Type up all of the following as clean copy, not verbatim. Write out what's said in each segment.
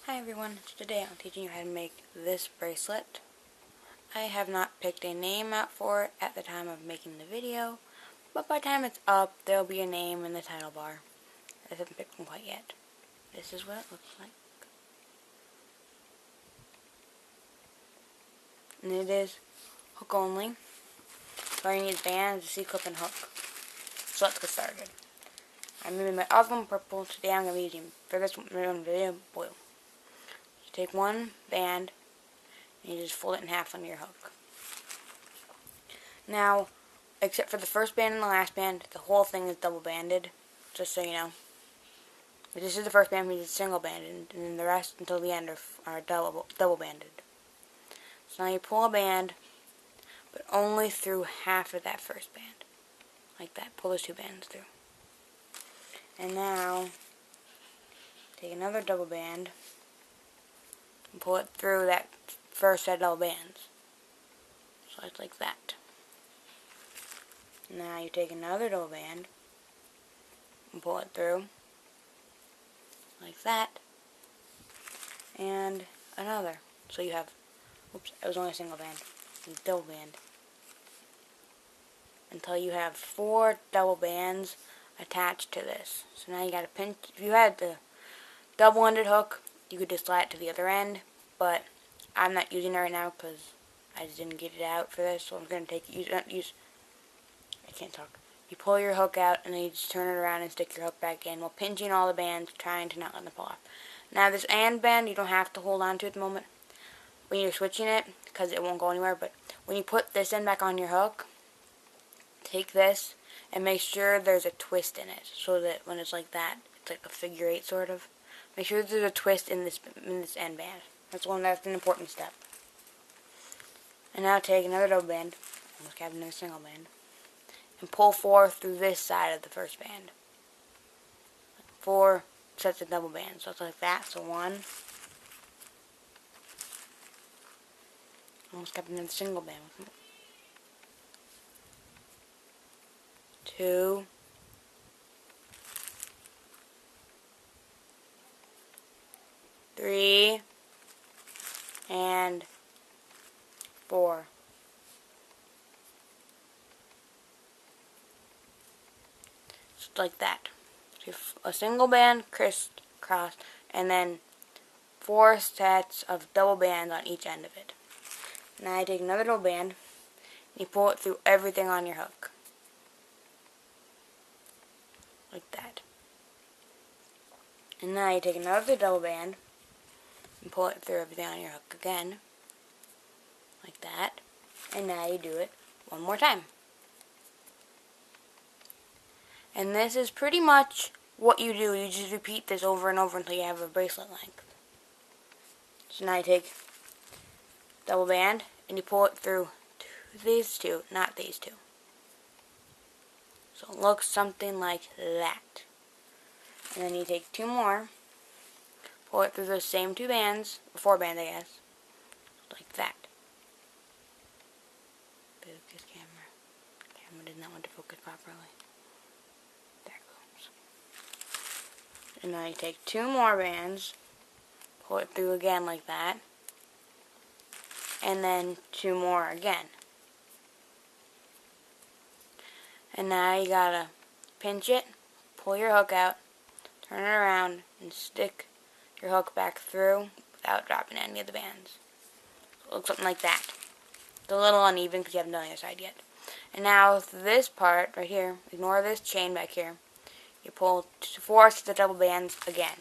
Hi everyone, today I'm teaching you how to make this bracelet. I have not picked a name out for it at the time of making the video, but by the time it's up, there'll be a name in the title bar. I haven't picked one quite yet. This is what it looks like. And it is hook only. So all you need is bands, a C-clip, and hook. So let's get started. I'm using my other one purple. Today I'm going to be using, for this video, blue. You take one band, and you just fold it in half on your hook. Now, except for the first band and the last band, the whole thing is double banded, just so you know. If this is the first band, it's single banded, and then the rest until the end are double banded. So now you pull a band, but only through half of that first band. Like that. Pull those two bands through. And now, take another double band, and pull it through that first set of double bands. So it's like that. Now you take another double band and pull it through like that, and another. So you have, oops, it was only a single band, double band, until you have 4 double bands attached to this. So now you gotta pinch. If you had the double-ended hook, you could just slide it to the other end, but I'm not using it right now because I just didn't get it out for this. So I'm gonna I can't talk. You pull your hook out and then you just turn it around and stick your hook back in while pinching all the bands, trying to not let them fall off. Now this and band you don't have to hold on to at the moment when you're switching it because it won't go anywhere, but when you put this end back on your hook, take this and make sure there's a twist in it so that when it's like that, it's like a figure 8 sort of. Make sure there's a twist in this end band. That's an important step. And now take another double band, almost have another single band, and pull 4 through this side of the first band. 4 sets of double bands. So it's like that. So 1. Almost got another single band with me. 2. 3. And 4. Just like that. So a single band, crisscross, and then 4 sets of double bands on each end of it. Now you take another double band, and you pull it through everything on your hook. Like that. And now you take another double band, and pull it through everything on your hook again. Like that. And now you do it one more time. And this is pretty much what you do. You just repeat this over and over until you have a bracelet length. So now you take double band and you pull it through these two, not these two. So it looks something like that. And then you take 2 more, pull it through those same 2 bands, or 4 bands I guess, like that. Focus camera. Camera did not want to focus properly. There it goes. And now you take 2 more bands, pull it through again like that, and then 2 more again. And now you gotta pinch it, pull your hook out, turn it around, and stick your hook back through without dropping any of the bands. So it looks something like that. It's a little uneven because you haven't done the other side yet. And now this part right here, ignore this chain back here. You pull 4 sets of double bands again.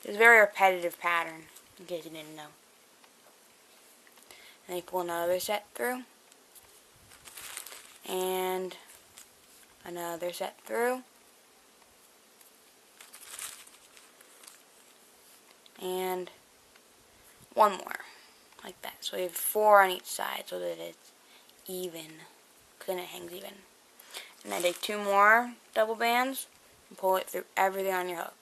It's a very repetitive pattern, in case you didn't know. And you pull another set through, and another set through, and 1 more, like that. So you have 4 on each side so that it's even, because then it hangs even. And then take 2 more double bands and pull it through everything on your hook,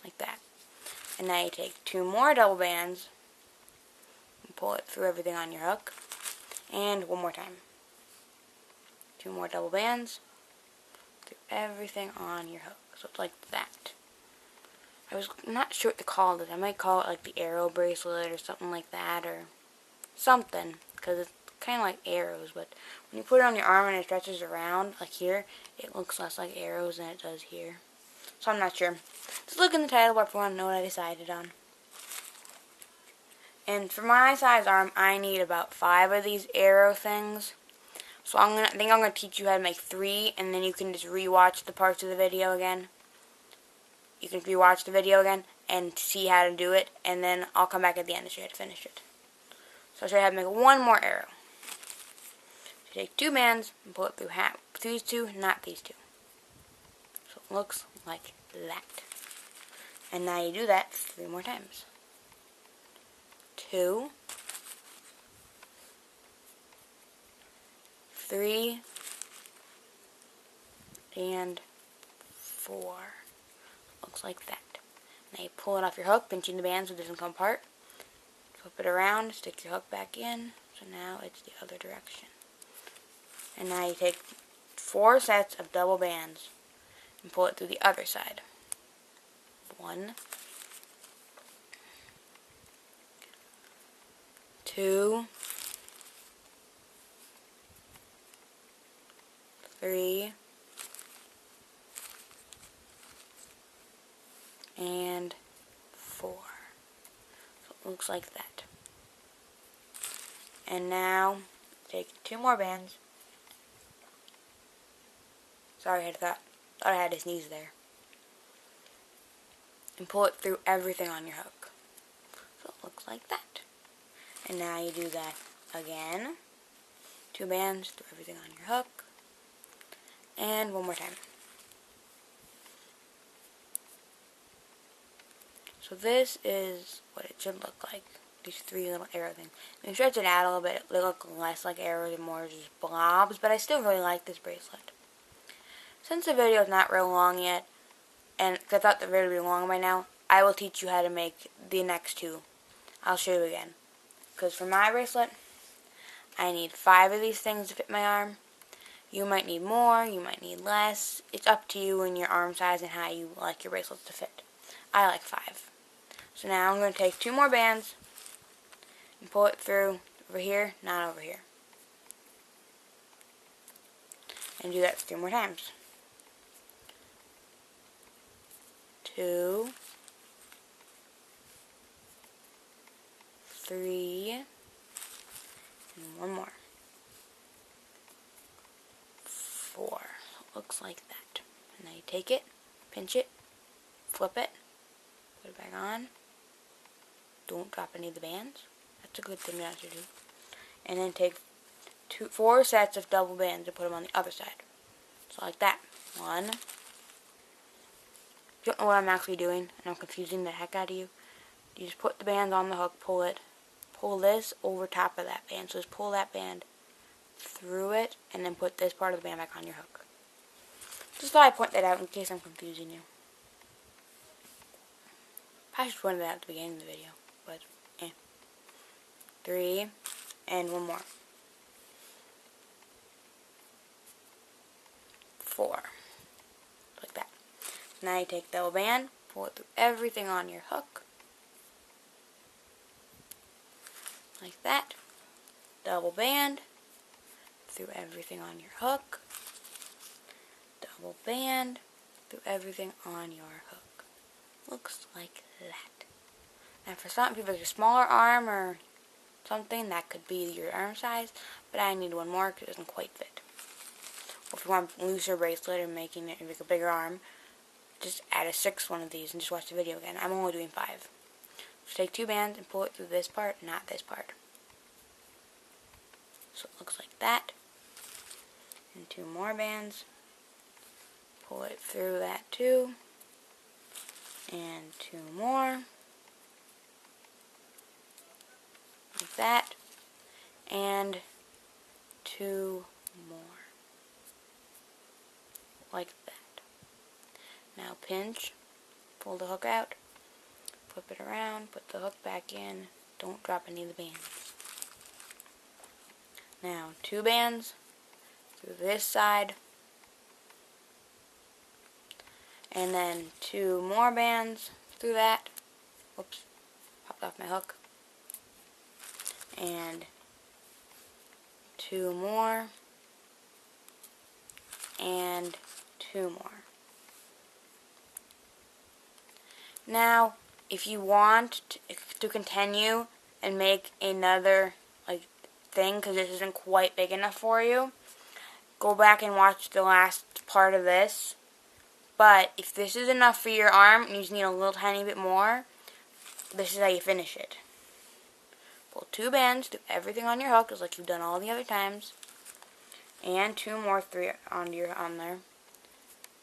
like that. And now you take 2 more double bands and pull it through everything on your hook, and 1 more time. 2 more double bands through everything on your hook. So it's like that. I'm not sure what to call it. I might call it like the arrow bracelet or something like that, or something, because it's kind of like arrows, but when you put it on your arm and it stretches around, like here, it looks less like arrows than it does here. So I'm not sure. Just look in the title bar if you want to know what I decided on. And for my size arm, I need about 5 of these arrow things. So I think I'm gonna teach you how to make 3, and then you can just rewatch the parts of the video again. You can rewatch the video again and see how to do it, and then I'll come back at the end to show you how to finish it. So I'll show you how to make 1 more arrow. So take 2 bands and pull it through these 2, not these 2. So it looks like that. And now you do that 3 more times. 2, 3, and 4. Looks like that. Now you pull it off your hook, pinching the band so it doesn't come apart. Flip it around, stick your hook back in. So now it's the other direction. And now you take 4 sets of double bands and pull it through the other side. 1, 2, 3, and 4. So it looks like that. And now take 2 more bands. Sorry, I thought I had to sneeze there. And pull it through everything on your hook. So it looks like that. And now you do that again. 2 bands through everything on your hook. And 1 more time. So this is what it should look like. These 3 little arrow things. When you stretch it out a little bit, they look less like arrows and more just blobs, but I still really like this bracelet. Since the video is not real long yet, and I thought the video would be long by now, I will teach you how to make the next 2. I'll show you again. Because for my bracelet, I need 5 of these things to fit my arm. You might need more, you might need less. It's up to you and your arm size and how you like your bracelets to fit. I like 5. So now I'm going to take 2 more bands and pull it through over here, not over here. And do that 3 more times. 2, 3, and 1 more. 4. Looks like that. And now you take it, pinch it, flip it, put it back on. Don't drop any of the bands. That's a good thing not to do. And then take 4 sets of double bands and put them on the other side. So like that. 1. If you don't know what I'm actually doing, and I'm confusing the heck out of you, you just put the bands on the hook, pull it, pull this over top of that band. So just pull that band through it, and then put this part of the band back on your hook. Just thought I'd point that out in case I'm confusing you. I should point that out at the beginning of the video, but 3, and 1 more. 4. Like that. Now you take the double band, pull it through everything on your hook. Like that. Double band, through everything on your hook. Double band, through everything on your hook. Looks like that. And for some people with a smaller arm or something, that could be your arm size, but I need 1 more because it doesn't quite fit. Or if you want a looser bracelet or making it like a bigger arm, just add a 6th one of these and just watch the video again. I'm only doing 5. So take 2 bands and pull it through this part, not this part. So it looks like that. And 2 more bands. Pull it through that too. And 2 more. Like that. And 2 more. Like that. Now pinch, pull the hook out, flip it around, put the hook back in, don't drop any of the bands. Now 2 bands through this side, and then 2 more bands through that. Whoops, popped off my hook. And 2 more. And 2 more. Now, if you want to continue and make another thing, because this isn't quite big enough for you, go back and watch the last part of this. But if this is enough for your arm and you just need a little tiny bit more, this is how you finish it. Pull 2 bands, do everything on your hook, just like you've done all the other times, and 2 more, 3 on there,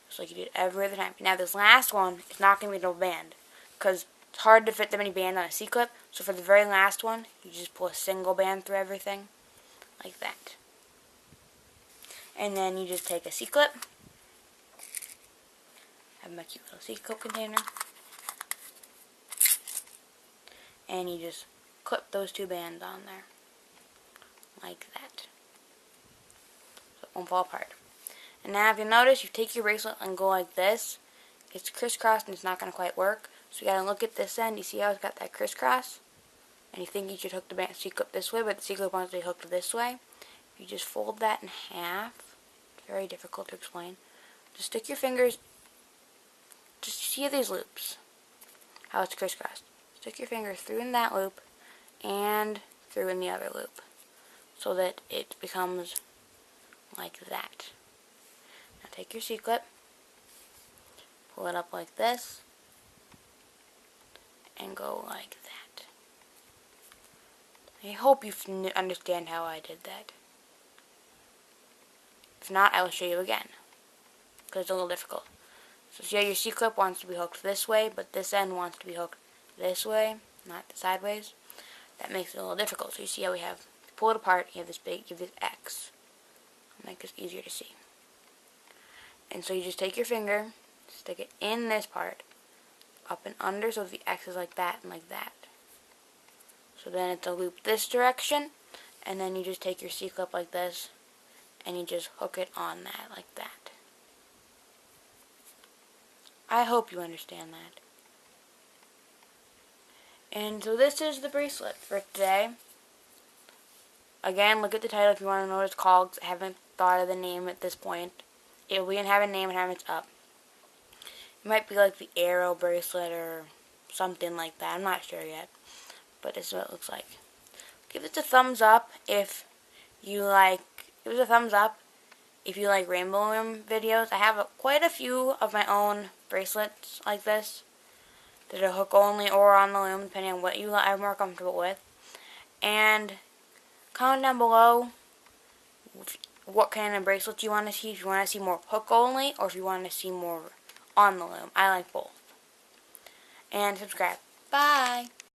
just like you did every other time. Now this last one is not going to be no band, because it's hard to fit that many bands on a C-clip. So for the very last one, you just pull a single band through everything, like that. And then you just take a C-clip. I have my cute little C-clip container. And you just clip those 2 bands on there, like that, so it won't fall apart. And now if you notice, you take your bracelet and go like this. It's crisscrossed and it's not going to quite work. So you got to look at this end. You see how it's got that crisscross? And you think you should hook the C-clip this way, but the C-clip wants to be hooked this way. You just fold that in half. It's very difficult to explain. Just stick your fingers. Just see these loops, how it's crisscrossed. Stick your fingers through in that loop and through in the other loop, so that it becomes like that. Now take your C-clip, pull it up like this, and go like that. I hope you understand how I did that. If not, I will show you again, because it's a little difficult. So see how your C-clip wants to be hooked this way, but this end wants to be hooked this way, not sideways. That makes it a little difficult. So you see how we have, pull it apart, you have this big, you have this X. It'll make this easier to see. And so you just take your finger, stick it in this part, up and under, so the X is like that and like that. So then it's a loop this direction, and then you just take your C-clip like this, and you just hook it on that, like that. I hope you understand that. And so this is the bracelet for today. Again, look at the title if you want to know what it's called, 'cause I haven't thought of the name at this point. It will have a name and time it's up. It might be like the arrow bracelet or something like that. I'm not sure yet. But this is what it looks like. Give this a thumbs up if you like. Give it a thumbs up if you like rainbow loom videos. I have quite a few of my own bracelets like this that are hook only or on the loom, depending on what you are more comfortable with. And comment down below what kind of bracelets you want to see. If you want to see more hook only, or if you want to see more on the loom. I like both. And subscribe. Bye.